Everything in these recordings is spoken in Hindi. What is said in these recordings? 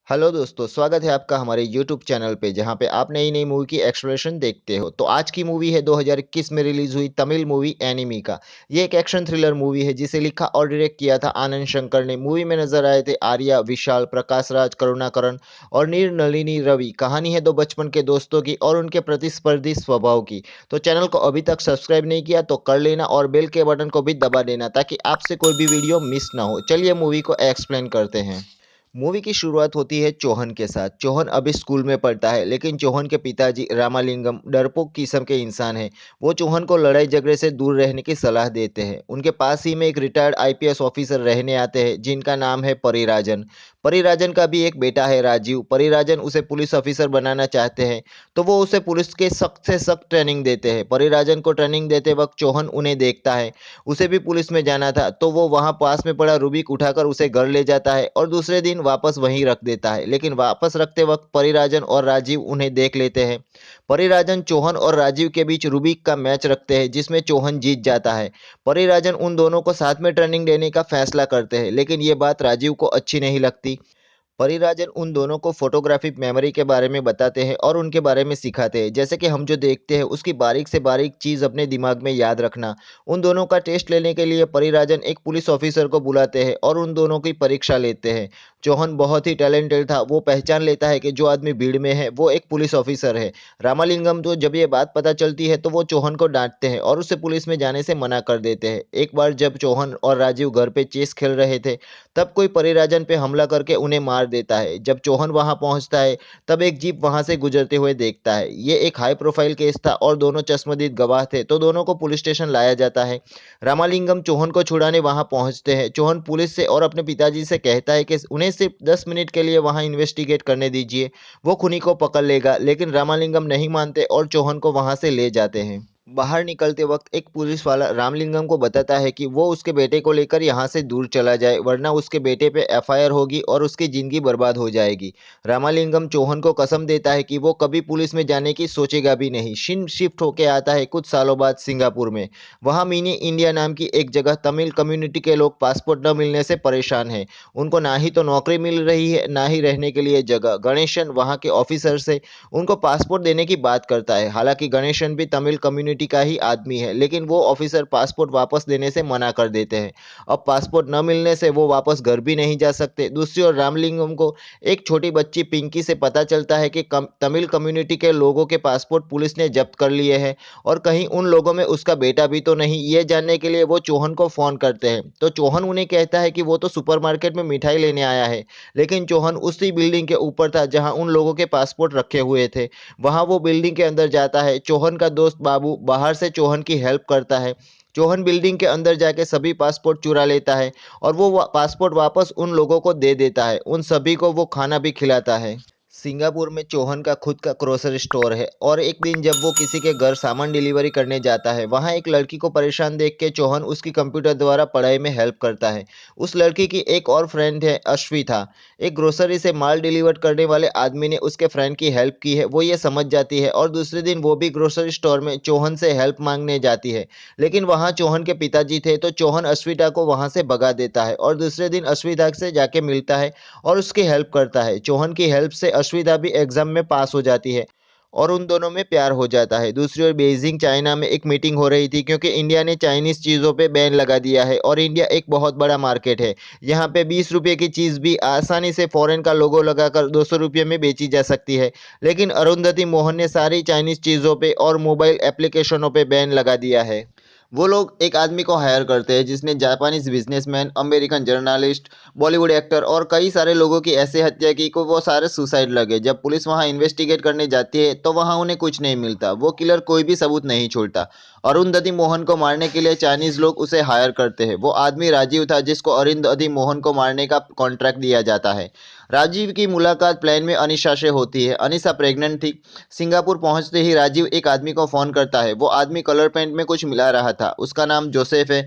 हेलो दोस्तों, स्वागत है आपका हमारे यूट्यूब चैनल पे जहाँ पे आप नई नई मूवी की एक्सप्लेनेशन देखते हो। तो आज की मूवी है 2021 में रिलीज हुई तमिल मूवी एनिमी का। ये एक एक्शन थ्रिलर मूवी है जिसे लिखा और डायरेक्ट किया था आनंद शंकर ने। मूवी में नजर आए थे आर्या, विशाल, प्रकाश राज, करुणाकरण और नीर नलिनी रवि। कहानी है दो बचपन के दोस्तों की और उनके प्रतिस्पर्धी स्वभाव की। तो चैनल को अभी तक सब्सक्राइब नहीं किया तो कर लेना और बेल के बटन को भी दबा देना ताकि आपसे कोई भी वीडियो मिस ना हो। चलिए मूवी को एक्सप्लेन करते हैं। मूवी की शुरुआत होती है चौहान के साथ। चौहान अभी स्कूल में पढ़ता है लेकिन चौहान के पिताजी रामालिंगम डरपोक किस्म के इंसान हैं। वो चौहान को लड़ाई झगड़े से दूर रहने की सलाह देते हैं। उनके पास ही में एक रिटायर्ड आईपीएस ऑफिसर रहने आते हैं जिनका नाम है परिराजन। परिराजन का भी एक बेटा है राजीव। परिराजन उसे पुलिस ऑफिसर बनाना चाहते हैं तो वो उसे पुलिस के सख्त से सख्त ट्रेनिंग देते हैं। परिराजन को ट्रेनिंग देते वक्त चौहान उन्हें देखता है। उसे भी पुलिस में जाना था तो वो वहां पास में पड़ा रूबिक उठाकर उसे घर ले जाता है और दूसरे दिन वापस वहीं रख देता है। लेकिन वापस रखते वक्त परिराजन और राजीव उन्हें देख लेते हैं। परिराजन चौहान और राजीव के बीच रूबिक का मैच रखते हैं जिसमें चौहान जीत जाता है। परिराजन उन दोनों को साथ में ट्रेनिंग देने का फैसला करते हैं लेकिन ये बात राजीव को अच्छी नहीं लगती। परिराजन उन दोनों को फोटोग्राफी मेमोरी के बारे में बताते हैं और उनके बारे में सिखाते हैं, जैसे कि हम जो देखते हैं उसकी बारीक से बारीक चीज़ अपने दिमाग में याद रखना। उन दोनों का टेस्ट लेने के लिए परिराजन एक पुलिस ऑफिसर को बुलाते हैं और उन दोनों की परीक्षा लेते हैं। चौहान बहुत ही टैलेंटेड था। वो पहचान लेता है कि जो आदमी भीड़ में है वो एक पुलिस ऑफिसर है। रामालिंगम को जब ये बात पता चलती है तो वो चौहान को डांटते हैं और उसे पुलिस में जाने से मना कर देते हैं। एक बार जब चौहान और राजीव घर पे चेस खेल रहे थे तब कोई परिराजन पे हमला करके उन्हें मार देता है। जब चौहान वहां पहुंचता है तब एक जीप वहां से गुजरते हुए देखता है। ये एक हाई प्रोफाइल केस था और दोनों चश्मदीद गवाह थे तो दोनों को पुलिस स्टेशन लाया जाता है। रामालिंगम चौहान को छुड़ाने वहां पहुंचते हैं। चौहान पुलिस से और अपने पिताजी से कहता है कि उन्हें सिर्फ 10 मिनट के लिए वहां इन्वेस्टिगेट करने दीजिए, वो खुनी को पकड़ लेगा। लेकिन रामालिंगम नहीं मानते और चौहान को वहां से ले जाते हैं। बाहर निकलते वक्त एक पुलिस वाला रामलिंगम को बताता है कि वो उसके बेटे को लेकर यहाँ से दूर चला जाए वरना उसके बेटे पे एफआईआर होगी और उसकी जिंदगी बर्बाद हो जाएगी। रामालिंगम चौहान को कसम देता है कि वो कभी पुलिस में जाने की सोचेगा भी नहीं। शिफ्ट होके आता है कुछ सालों बाद सिंगापुर में। वहाँ मिनी इंडिया नाम की एक जगह तमिल कम्युनिटी के लोग पासपोर्ट न मिलने से परेशान हैं। उनको ना ही तो नौकरी मिल रही है ना ही रहने के लिए जगह। गणेशन वहाँ के ऑफिसर से उनको पासपोर्ट देने की बात करता है। हालांकि गणेशन भी तमिल कम्युनिटी का ही आदमी है लेकिन वो ऑफिसर पासपोर्ट वापस देने से मना कर देते हैं। अब पासपोर्ट न मिलने से वो वापस घर भी नहीं जा सकते। दूसरी ओर रामलिंगम को एक छोटी बच्ची पिंकी से पता चलता है कि तमिल कम्युनिटी के लोगों के पासपोर्ट पुलिस ने जब्त कर लिए हैं और कहीं उन लोगों में उसका बेटा भी तो नहीं। ये जानने के लिए वो चौहान को फोन करते हैं तो चौहान उन्हें कहता है कि वो तो सुपरमार्केट में मिठाई लेने आया है। लेकिन चौहान उसी बिल्डिंग के ऊपर था जहां उन लोगों के पासपोर्ट रखे हुए थे। वहां वो बिल्डिंग के अंदर जाता है। चौहान का दोस्त बाबू बाहर से चौहान की हेल्प करता है। चौहान बिल्डिंग के अंदर जाके सभी पासपोर्ट चुरा लेता है और वो पासपोर्ट वापस उन लोगों को दे देता है। उन सभी को वो खाना भी खिलाता है। सिंगापुर में चौहान का खुद का ग्रोसरी स्टोर है और एक दिन जब वो किसी के घर सामान डिलीवरी करने जाता है वहां एक लड़की को परेशान देख के चौहान उसकी कंप्यूटर द्वारा पढ़ाई में हेल्प करता है। उस लड़की की एक और फ्रेंड है अश्विथा। एक ग्रोसरी से माल डिलीवर करने वाले आदमी ने उसके फ्रेंड की हेल्प की है, वो ये समझ जाती है और दूसरे दिन वो भी ग्रोसरी स्टोर में चौहान से हेल्प मांगने जाती है। लेकिन वहां चौहान के पिताजी थे तो चौहान अश्विता को वहां से भगा देता है और दूसरे दिन अश्विता से जाके मिलता है और उसकी हेल्प करता है। चौहान की हेल्प से अश्विता भी एग्जाम में पास हो जाती है और उन दोनों में प्यार हो जाता है। दूसरी ओर बीजिंग चाइना में एक मीटिंग हो रही थी क्योंकि इंडिया ने चाइनीज चीज़ों पे बैन लगा दिया है और इंडिया एक बहुत बड़ा मार्केट है। यहाँ पे 20 रुपये की चीज़ भी आसानी से फॉरेन का लोगो लगाकर 200 रुपये में बेची जा सकती है। लेकिन अरुंधति मोहन ने सारी चाइनीज चीज़ों पे और मोबाइल एप्लीकेशनों पे बैन लगा दिया है। वो लोग एक आदमी को हायर करते हैं जिसने Japanese businessman, American journalist, Bollywood actor और कई सारे लोगों की ऐसे हत्या की कि वो सारे सुसाइड लगे। जब पुलिस वहां इन्वेस्टिगेट करने जाती है तो वहां उन्हें कुछ नहीं मिलता। वो किलर कोई भी सबूत नहीं छोड़ता। अरुंधति मोहन को मारने के लिए चाइनीज लोग उसे हायर करते हैं। वो आदमी राजीव था जिसको अरुंधति मोहन को मारने का कॉन्ट्रैक्ट दिया जाता है। राजीव की मुलाकात प्लेन में अनिशा से होती है। अनिशा प्रेग्नेंट थी। सिंगापुर पहुंचते ही राजीव एक आदमी को फोन करता है। वो आदमी कलर पेंट में कुछ मिला रहा था। उसका नाम जोसेफ है।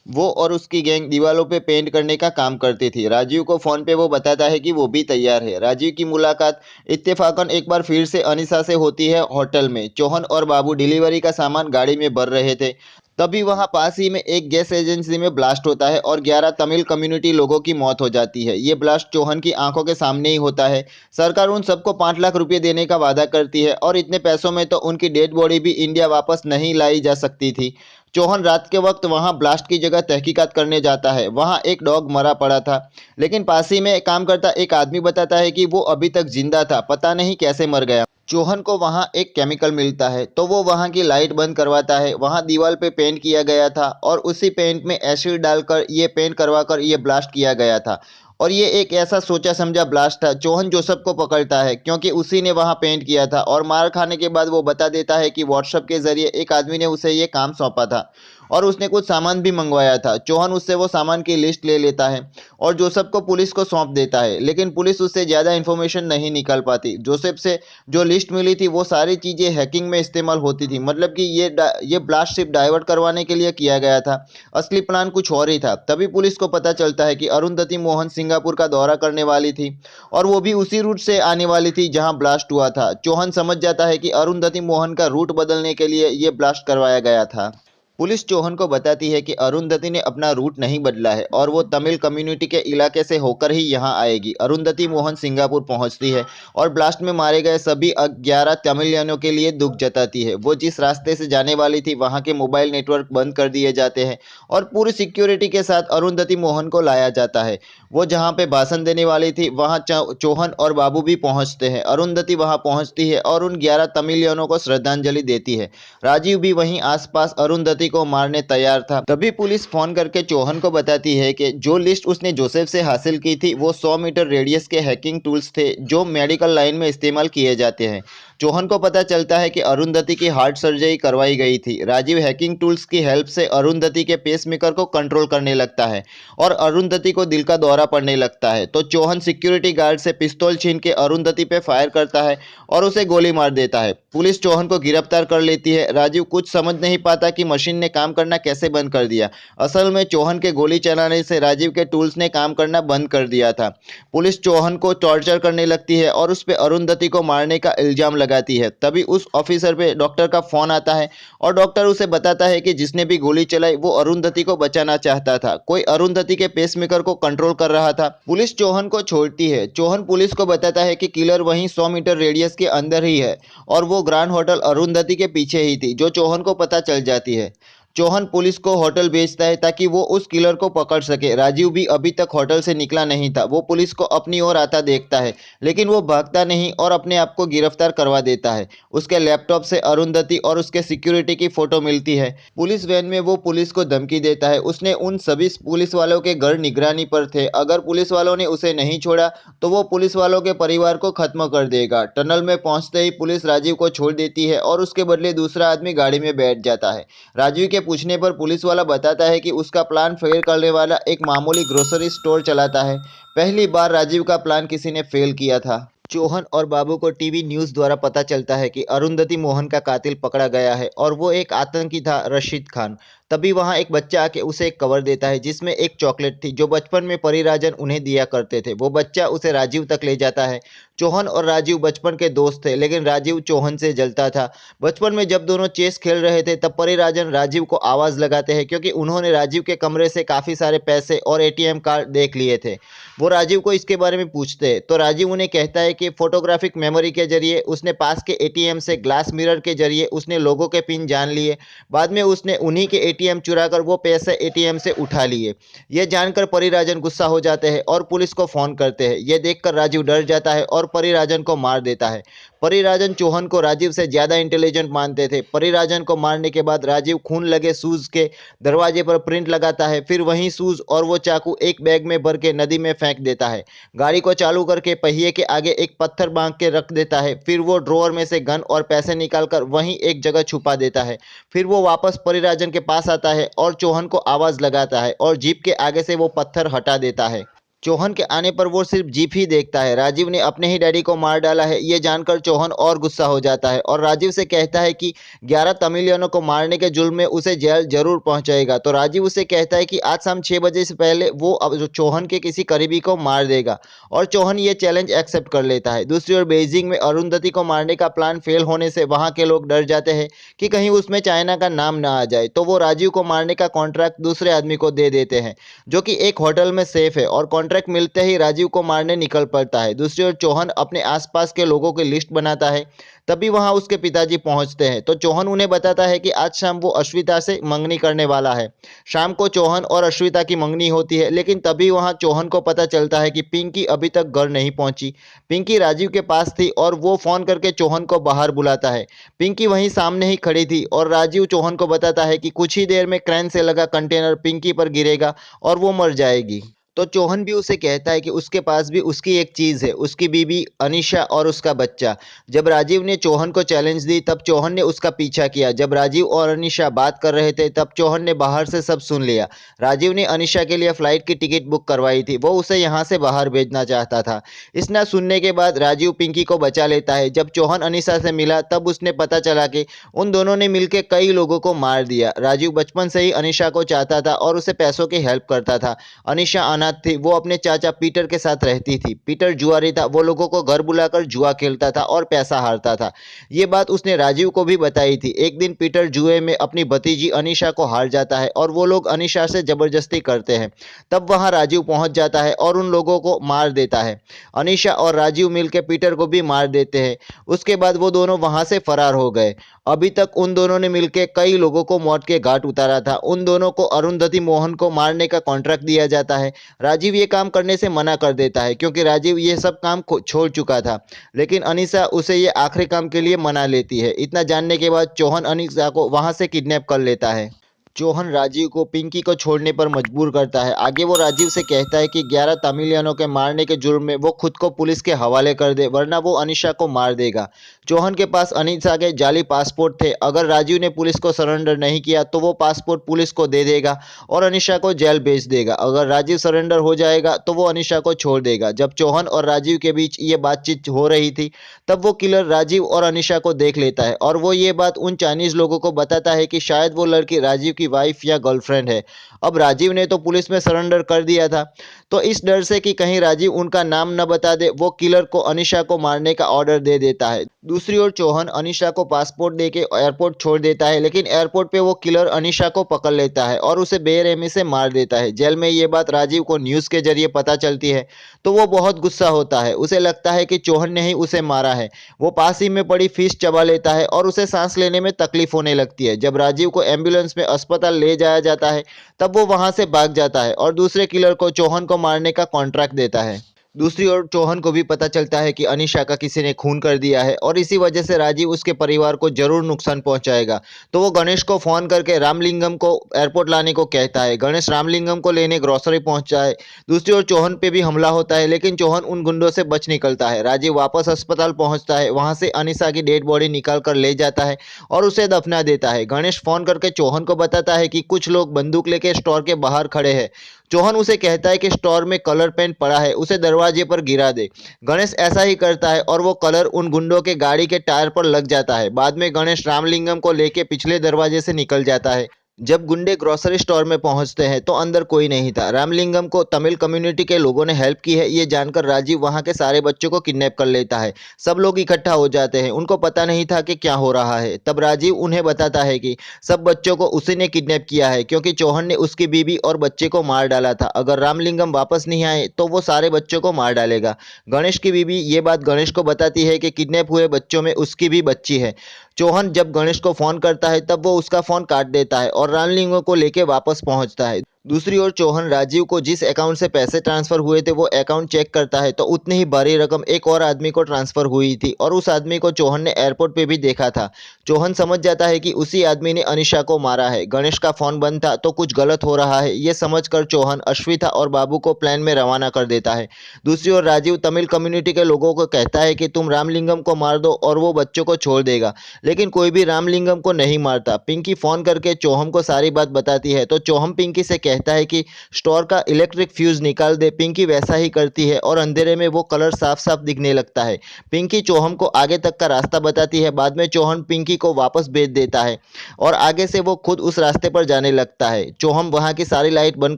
वो और उसकी गैंग दीवालों पे पेंट करने का काम करती थी। राजीव को फोन पे वो बताता है कि वो भी तैयार है। राजीव की मुलाकात इत्तेफाकन एक बार फिर से अनिशा से होती है होटल में। चौहान और बाबू डिलीवरी का सामान गाड़ी में भर रहे थे तभी वहां पास ही में एक गैस एजेंसी में ब्लास्ट होता है और 11 तमिल कम्युनिटी लोगों की मौत हो जाती है। ये ब्लास्ट चौहान की आंखों के सामने ही होता है। सरकार उन सबको 5 लाख रुपए देने का वादा करती है और इतने पैसों में तो उनकी डेड बॉडी भी इंडिया वापस नहीं लाई जा सकती थी। चौहान रात के वक्त वहां ब्लास्ट की जगह तहकीकात करने जाता है। वहां एक डॉग मरा पड़ा था, लेकिन पास ही में काम करता एक आदमी बताता है कि वो अभी तक जिंदा था, पता नहीं कैसे मर गया। चौहान को वहां एक केमिकल मिलता है तो वो वहां की लाइट बंद करवाता है। वहां दीवार पे पेंट किया गया था और उसी पेंट में एसिड डालकर ये पेंट करवाकर ये ब्लास्ट किया गया था। और ये एक ऐसा सोचा समझा ब्लास्ट था। चौहान जोसेफ को पकड़ता है क्योंकि उसी ने वहां पेंट किया था और मार खाने के बाद वो बता देता है कि व्हाट्सएप के जरिए एक आदमी ने उसे ये काम सौंपा था और उसने कुछ सामान भी मंगवाया था। चौहान उससे वो सामान की लिस्ट ले लेता है और जोसेफ को पुलिस को सौंप देता है, लेकिन पुलिस उससे ज़्यादा इन्फॉर्मेशन नहीं निकाल पाती। जोसेफ से जो लिस्ट मिली थी वो सारी चीज़ें हैकिंग में इस्तेमाल होती थी, मतलब कि ये ब्लास्ट सिर्फ डाइवर्ट करवाने के लिए किया गया था। असली प्लान कुछ और ही था। तभी पुलिस को पता चलता है कि अरुंधति मोहन सिंगापुर का दौरा करने वाली थी और वो भी उसी रूट से आने वाली थी जहां ब्लास्ट हुआ था। चौहान समझ जाता है कि अरुंधति मोहन का रूट बदलने के लिए ये ब्लास्ट करवाया गया था। पुलिस चौहान को बताती है कि अरुंधति ने अपना रूट नहीं बदला है और वो तमिल कम्युनिटी के इलाके से होकर ही यहाँ आएगी। अरुंधति मोहन सिंगापुर पहुँचती है और ब्लास्ट में मारे गए सभी 11 तमिलियनों के लिए दुख जताती है। वो जिस रास्ते से जाने वाली थी वहाँ के मोबाइल नेटवर्क बंद कर दिए जाते हैं और पूरी सिक्योरिटी के साथ अरुंधति मोहन को लाया जाता है। वो जहाँ पे भाषण देने वाली थी वहाँ चौहान और बाबू भी पहुँचते हैं। अरुंधति वहाँ पहुँचती है और उन 11 तमिलियनों को श्रद्धांजलि देती है। राजीव भी वहीं आसपास अरुंधति को मारने तैयार था। तभी पुलिस फोन करके चौहान को बताती है कि जो लिस्ट उसने जोसेफ से हासिल की थी वो 100 मीटर रेडियस के हैकिंग टूल्स थे जो मेडिकल लाइन में इस्तेमाल किए जाते हैं। चौहान को पता चलता है कि अरुंधति की हार्ट सर्जरी करवाई गई थी। राजीव हैकिंग टूल्स की हेल्प से अरुंधति के पेसमेकर को कंट्रोल करने लगता है और अरुंधति को दिल का दौरा पड़ने लगता है। तो चौहान सिक्योरिटी गार्ड से पिस्तौल छीन के अरुंधति पे फायर करता है और उसे गोली मार देता है। पुलिस चौहान को गिरफ्तार कर लेती है। राजीव कुछ समझ नहीं पाता कि मशीन ने काम करना कैसे बंद कर दिया। असल में चौहान के गोली चलाने से राजीव के टूल्स ने काम करना बंद कर दिया था। पुलिस चौहान को टॉर्चर करने लगती है और उस पर अरुंधति को मारने का इल्जाम लगाती है। तभी उस ऑफिसर पे डॉक्टर का फोन आता है और डॉक्टर उसे बताता है कि जिसने भी गोली चलाई वो अरुंधति को बचाना चाहता था। कोई अरुंधति के पेसमेकर को कंट्रोल कर रहा था। पुलिस चौहान को छोड़ती है। चौहान पुलिस को बताता है कि किलर वहीं 100 मीटर रेडियस के अंदर ही है और वो ग्रैंड होटल अरुंधति के पीछे ही थी, जो चौहान को पता चल जाती है। चौहान पुलिस को होटल भेजता है ताकि वो उस किलर को पकड़ सके। राजीव भी अभी तक होटल से निकला नहीं था। वो पुलिस को अपनी ओर आता देखता है, लेकिन वो भागता नहीं और अपने आप को गिरफ्तार करवा देता है। उसके लैपटॉप से अरुंधति और उसके सिक्योरिटी की फोटो मिलती है। पुलिस वैन में वो पुलिस को धमकी देता है। उसने उन सभी पुलिस वालों के घर निगरानी पर थे। अगर पुलिस वालों ने उसे नहीं छोड़ा तो वो पुलिस वालों के परिवार को खत्म कर देगा। टनल में पहुंचते ही पुलिस राजीव को छोड़ देती है और उसके बदले दूसरा आदमी गाड़ी में बैठ जाता है। राजीव के पूछने पर पुलिस वाला बताता है कि उसका प्लान फेल करने वाला एक मामूली ग्रोसरी स्टोर चलाता है। पहली बार राजीव का प्लान किसी ने फेल किया था। चौहान और बाबू को टीवी न्यूज़ द्वारा पता चलता है कि अरुंधति मोहन का कातिल पकड़ा गया है और वो एक आतंकी था, रशीद खान। तभी वहां एक बच्चा आके उसे एक कवर देता है जिसमें एक चॉकलेट थी जो बचपन में परिराजन उन्हें दिया करते थे। वो बच्चा उसे राजीव तक ले जाता है। चौहान और राजीव बचपन के दोस्त थे, लेकिन राजीव चौहान से जलता था। बचपन में जब दोनों चेस खेल रहे थे तब परिराजन राजीव को आवाज़ लगाते हैं क्योंकि उन्होंने राजीव के कमरे से काफ़ी सारे पैसे और एटीएम कार्ड देख लिए थे। वो राजीव को इसके बारे में पूछते हैं तो राजीव उन्हें कहता है कि फोटोग्राफिक मेमोरी के जरिए उसने पास के एटीएम से ग्लास मिरर के जरिए उसने लोगों के पिन जान लिए। बाद में उसने उन्हीं के एटीएम चुराकर वो पैसे एटीएम से उठा लिए। ये जानकर परिराजन गुस्सा हो जाते हैं और पुलिस को फोन करते हैं। ये देखकर राजीव डर जाता है और परिराजन को मार देता है। परिराजन चौहान को राजीव से ज़्यादा इंटेलिजेंट मानते थे। परिराजन को मारने के बाद राजीव खून लगे शूज़ के दरवाजे पर प्रिंट लगाता है, फिर वही शूज़ और वो चाकू एक बैग में भर के नदी में फेंक देता है। गाड़ी को चालू करके पहिए के आगे एक पत्थर बांध के रख देता है। फिर वो ड्रॉअर में से गन और पैसे निकालकर वहीं एक जगह छुपा देता है। फिर वो वापस परिराजन के पास आता है और चौहान को आवाज़ लगाता है और जीप के आगे से वो पत्थर हटा देता है। चौहान के आने पर वो सिर्फ जीप ही देखता है। राजीव ने अपने ही डैडी को मार डाला है, ये जानकर चौहान और गुस्सा हो जाता है और राजीव से कहता है कि 11 तमिलियनों को मारने के जुर्म में उसे जेल जरूर पहुंचाएगा। तो राजीव उसे कहता है कि आज शाम 6 बजे से पहले वो अब जो चौहान के किसी करीबी को मार देगा और चौहान ये चैलेंज एक्सेप्ट कर लेता है। दूसरी ओर बेइजिंग में अरुंधति को मारने का प्लान फेल होने से वहां के लोग डर जाते हैं कि कहीं उसमें चाइना का नाम ना आ जाए, तो वो राजीव को मारने का कॉन्ट्रैक्ट दूसरे आदमी को दे देते हैं जो कि एक होटल में सेफ है और कॉन्ट्रैक्ट मिलते ही राजीव को मारने निकल पड़ता है। दूसरी ओर चौहान अपने आसपास के लोगों की लिस्ट बनाता है। तभी वहां उसके पिताजी पहुंचते हैं तो चौहान उन्हें बताता है कि आज शाम वो अश्विता से मंगनी करने वाला है। शाम को चौहान और अश्विता की मंगनी होती है, लेकिन तभी वहां चौहान को पता चलता है कि पिंकी अभी तक घर नहीं पहुंची। पिंकी राजीव के पास थी और वो फोन करके चौहान को बाहर बुलाता है। पिंकी वहीं सामने ही खड़ी थी और राजीव चौहान को बताता है कि कुछ ही देर में क्रेन से लगा कंटेनर पिंकी पर गिरेगा और वो मर जाएगी। तो चौहान भी उसे कहता है कि उसके पास भी उसकी एक चीज़ है, उसकी बीवी अनीशा और उसका बच्चा। जब राजीव ने चौहान को चैलेंज दी तब चौहान ने उसका पीछा किया। जब राजीव और अनीशा बात कर रहे थे तब चौहान ने बाहर से सब सुन लिया। राजीव ने अनीशा के लिए फ्लाइट की टिकट बुक करवाई थी, वो उसे यहाँ से बाहर भेजना चाहता था। इतना सुनने के बाद राजीव पिंकी को बचा लेता है। जब चौहान अनीशा से मिला तब उसने पता चला कि उन दोनों ने मिलकर कई लोगों को मार दिया। राजीव बचपन से ही अनीशा को चाहता था और उसे पैसों की हेल्प करता था। अनीशा अनाथ थी, वो अपने चाचा पीटर के साथ रहती थी। पीटर जुआरी था, वो लोगों को घर बुलाकर जुआ खेलता था और पैसा हारता था। ये बात उसने राजीव को भी बताई थी। एक दिन पीटर जुए में अपनी भतीजी अनीशा को हार जाता है और वो लोग अनीशा से जबरदस्ती करते हैं। तब वहां राजीव पहुंच जाता है और उन लोगों को मार देता है। अनीशा और राजीव मिलकर पीटर को भी मार देते हैं। उसके बाद वो दोनों वहां से फरार हो गए। अभी तक उन दोनों ने मिलकर कई लोगों को मौत के घाट उतारा था। उन दोनों को अरुंधति मोहन को मारने का कॉन्ट्रैक्ट दिया जाता है। राजीव ये काम करने से मना कर देता है क्योंकि राजीव ये सब काम छोड़ चुका था, लेकिन अनीसा उसे ये आखिरी काम के लिए मना लेती है। इतना जानने के बाद चौहान अनीसा को वहां से किडनैप कर लेता है। चौहान राजीव को पिंकी को छोड़ने पर मजबूर करता है। आगे वो राजीव से कहता है कि 11 तमिलियनों के मारने के जुर्म में वो खुद को पुलिस के हवाले कर दे, वरना वो अनीशा को मार देगा। चौहान के पास अनीशा के जाली पासपोर्ट थे। अगर राजीव ने पुलिस को सरेंडर नहीं किया तो वो पासपोर्ट पुलिस को दे देगा और अनीशा को जेल भेज देगा। अगर राजीव सरेंडर हो जाएगा तो वो अनीशा को छोड़ देगा। जब चौहान और राजीव के बीच ये बातचीत हो रही थी तब वो किलर राजीव और अनीशा को देख लेता है और वो ये बात उन चाइनीज लोगों को बताता है कि शायद वो लड़की राजीव की वाइफ या गर्लफ्रेंड है। अब राजीव ने तो पुलिस में सरेंडर कर दिया था, तो इस डर से कि कहीं राजीव उनका नाम न बता दे, वो किलर को अनीशा को मारने का ऑर्डर दे देता है। दूसरी ओर चौहान अनीशा को पासपोर्ट देके एयरपोर्ट छोड़ देता है, लेकिन एयरपोर्ट पे वो किलर अनीशा को पकड़ लेता है और उसे बेरहमी से मार देता है। जेल में ये बात राजीव को न्यूज़ के जरिए पता चलती है तो वो बहुत गुस्सा होता है। उसे लगता है कि चौहान ने ही उसे मारा है। वो पास ही में पड़ी फिश चबा लेता है और उसे सांस लेने में तकलीफ होने लगती है। जब राजीव को एम्बुलेंस में अस्पताल ले जाया जाता है तब वो वहां से भाग जाता है और दूसरे किलर को चौहान को मारने का कॉन्ट्रैक्ट देता है। दूसरी ओर चौहान को भी पता चलता है कि अनीशा का किसी ने खून कर दिया है और इसी वजह से राजीव उसके परिवार को जरूर नुकसान पहुंचाएगा। तो वो गणेश को फोन करके रामलिंगम को एयरपोर्ट लाने को कहता है। गणेश रामलिंगम को लेने ग्रोसरी पहुंचता है। दूसरी ओर चौहान पे भी हमला होता है, लेकिन चौहान उन गुंडों से बच निकलता है। राजीव वापस अस्पताल पहुंचता है, वहां से अनीशा की डेड बॉडी निकाल कर ले जाता है और उसे दफना देता है। गणेश फोन करके चौहान को बताता है कि कुछ लोग बंदूक लेके स्टोर के बाहर खड़े हैं। चौहान उसे कहता है कि स्टोर में कलर पेंट पड़ा है, उसे दरवाजे पर गिरा दे। गणेश ऐसा ही करता है और वो कलर उन गुंडों के गाड़ी के टायर पर लग जाता है। बाद में गणेश रामलिंगम को लेके पिछले दरवाजे से निकल जाता है। जब गुंडे ग्रोसरी स्टोर में पहुंचते हैं तो अंदर कोई नहीं था। रामलिंगम को तमिल कम्युनिटी के लोगों ने हेल्प की है, ये जानकर राजीव वहां के सारे बच्चों को किडनैप कर लेता है। सब लोग इकट्ठा हो जाते हैं, उनको पता नहीं था कि क्या हो रहा है। तब राजीव उन्हें बताता है कि सब बच्चों को उसी ने किडनैप किया है क्योंकि चौहान ने उसकी बीवी और बच्चे को मार डाला था। अगर रामलिंगम वापस नहीं आए तो वो सारे बच्चों को मार डालेगा। गणेश की बीवी ये बात गणेश को बताती है कि किडनैप हुए बच्चों में उसकी भी बच्ची है। चौहान जब गणेश को फोन करता है तब वो उसका फोन काट देता है और रामलिंगम को लेके वापस पहुंचता है। दूसरी ओर चौहान राजीव को जिस अकाउंट से पैसे ट्रांसफर हुए थे वो अकाउंट चेक करता है तो उतनी ही बड़ी रकम एक और आदमी को ट्रांसफर हुई थी और उस आदमी को चौहान ने एयरपोर्ट पे भी देखा था। चौहान समझ जाता है कि उसी आदमी ने अनीशा को मारा है। गणेश का फोन बंद था तो कुछ गलत हो रहा है, ये समझकर चौहान अश्विता और बाबू को प्लान में रवाना कर देता है। दूसरी ओर राजीव तमिल कम्युनिटी के लोगों को कहता है कि तुम रामलिंगम को मार दो और वो बच्चों को छोड़ देगा, लेकिन कोई भी रामलिंगम को नहीं मारता। पिंकी फोन करके चौहान को सारी बात बताती है तो चौहान पिंकी से कहता है कि स्टोर का इलेक्ट्रिक फ्यूज निकाल दे। पिंकी वैसा ही करती है और अंधेरे में वो कलर साफ साफ दिखने लगता है। पिंकी चौहन को आगे तक का रास्ता बताती है। बाद में चौहन पिंकी को वापस भेज देता है और आगे से वो खुद उस रास्ते पर जाने लगता है। चौहन वहां की सारी लाइट बंद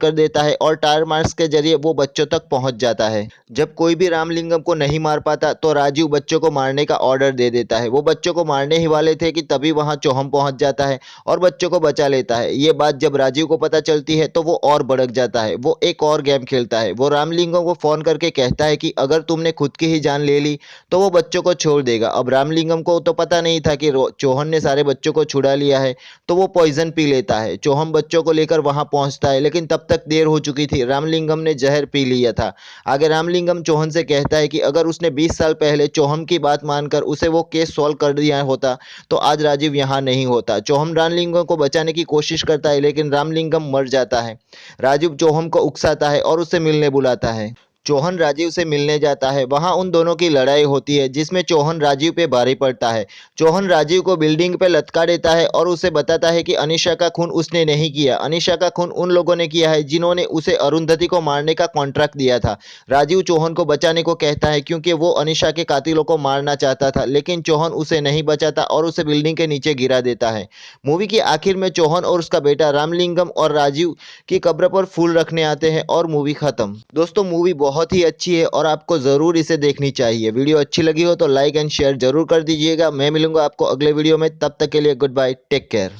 कर देता है और टायर मार्क्स के जरिए वो बच्चों तक पहुंच जाता है। जब कोई भी रामलिंगम को नहीं मार पाता तो राजीव बच्चों को मारने का ऑर्डर दे देता है। वो बच्चों को मारने ही वाले थे कि तभी वहां चौहन पहुंच जाता है और बच्चों को बचा लेता है। ये बात जब राजीव को पता चलती है तो वो और भड़क जाता है। वो एक और गेम खेलता है। वो रामलिंगम को फोन करके कहता है कि अगर तुमने खुद की ही जान ले ली तो वो बच्चों को छोड़ देगा। अब रामलिंगम को तो पता नहीं था कि चौहन ने सारे बच्चों को छुड़ा लिया है, तो वो पॉइजन पी लेता है। चौहन बच्चों को लेकर वहां पहुंचता है लेकिन तब तक देर हो चुकी थी। रामलिंगम ने जहर पी लिया था। आगे रामलिंगम चौहन से कहता है कि अगर उसने 20 साल पहले चौहन की बात मानकर उसे वो केस सॉल्व कर दिया होता तो आज राजीव यहाँ नहीं होता। चौहन रामलिंगम को बचाने की कोशिश करता है लेकिन रामलिंगम मर जाता है। राजीव चौहन को उकसाता है और उसे मिलने बुलाता है। चौहन राजीव से मिलने जाता है। वहां उन दोनों की लड़ाई होती है जिसमें चौहन राजीव पे भारी पड़ता है। चौहन राजीव को बिल्डिंग पे लटका देता है और उसे बताता है कि अनीशा का खून उसने नहीं किया। अनीशा का खून उन लोगों ने किया है जिन्होंने उसे अरुंधति को मारने का कॉन्ट्रैक्ट दिया था। राजीव चौहन को बचाने को कहता है क्योंकि वो अनीशा के कातिलों को मारना चाहता था, लेकिन चौहन उसे नहीं बचाता और उसे बिल्डिंग के नीचे गिरा देता है। मूवी के आखिर में चौहन और उसका बेटा रामलिंगम और राजीव की कब्र पर फूल रखने आते हैं और मूवी खत्म। दोस्तों मूवी बहुत ही अच्छी है और आपको जरूर इसे देखनी चाहिए। वीडियो अच्छी लगी हो तो लाइक एंड शेयर जरूर कर दीजिएगा। मैं मिलूंगा आपको अगले वीडियो में, तब तक के लिए गुड बाय, टेक केयर।